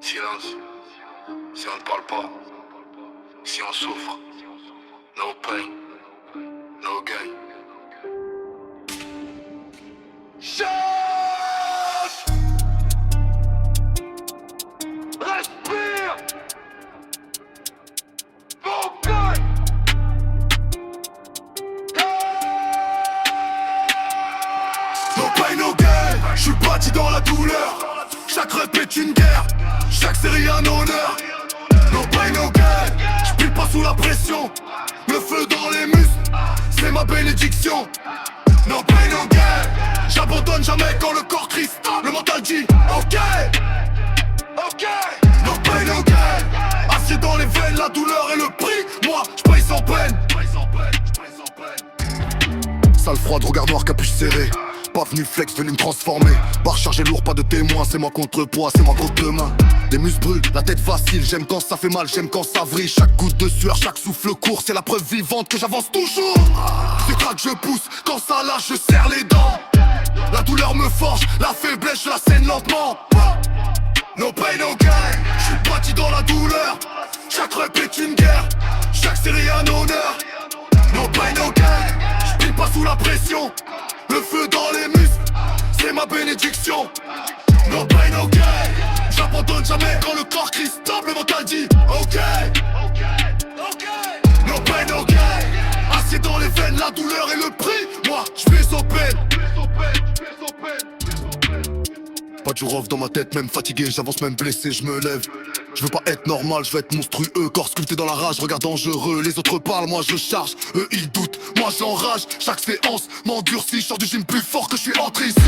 Silence. Si on ne parle pas, si on souffre, no pain, no gain. Chante! Respire! No gain! No pain, no gain. J'suis bâti dans la douleur. Chaque rep est une guerre. Chaque série un honneur. No pain, no gain. J'pile pas sous la pression. Le feu dans les muscles, c'est ma bénédiction. No pain, no gain. J'abandonne jamais quand le corps triste. Le mental dit ok, ok. No pain, no gain. Acier dans les veines, la douleur et le prix. Moi, j'paye sans peine. Sale froide, regard noir, capuche serrée. Pas venu flex, venu me transformer. Barre chargée lourd, pas de témoin. C'est moi contre poids, c'est moi contre demain. Les muscles brûlent, la tête vacille. J'aime quand ça fait mal, j'aime quand ça vrille. Chaque goutte de sueur, chaque souffle court. C'est la preuve vivante que j'avance toujours. C'est crack, je pousse, quand ça lâche, je serre les dents. La douleur me forge, la faiblesse, je la scène lentement. No pain, no gain. J'suis bâti dans la douleur. Chaque rep est une guerre. Chaque série un honneur. No pain, no gain. J'pile pas sous la pression. Le feu dans les muscles, c'est ma bénédiction. No pain, no gain. J'abandonne jamais quand le corps crie stop, le mental dit ok, ok. No pain, no gain. Acier dans les veines, la douleur et le prix. Moi, j'fais sans peine. Pas de jour off dans ma tête, même fatigué, j'avance même blessé, je me lève. Je veux pas être normal, je veux être monstrueux. Corps sculpté dans la rage, regard dangereux. Les autres parlent, moi je charge, eux ils doutent, moi j'enrage. Chaque séance m'endurcit, je sors du gym plus fort que je suis entré ici.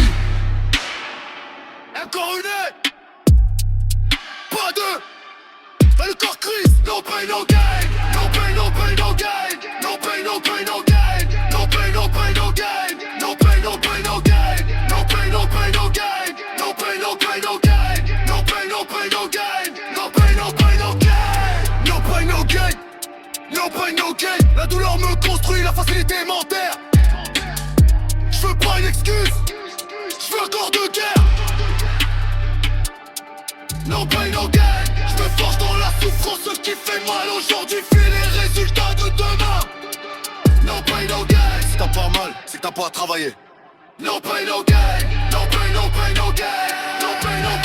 Encore une, pas deux. Et le corps crise, no pain, no gain. No pain, no pain, no gain. No pain, no pain, no gain. No pain, no pain, no gain. No pain, no pain, no gain. No pain, no pain, no gain. No pain, no pain, no gain. No pain, no pain, no gain. No pain, no pain, no gain. No pain, no gain. No pain, no gain. La douleur me construit, la facilité m'enterre. J'veux pas une excuse, j'veux un corps de guerre. No pain, no gain. J'me forge dans la souffrance, ce qui fait mal aujourd'hui fait les résultats de demain. No pain, no gain. Si t'as pas mal, c'est que t'as pas travaillé. No pain, no gain. No pain, no pain, no gain. No pain, no pain.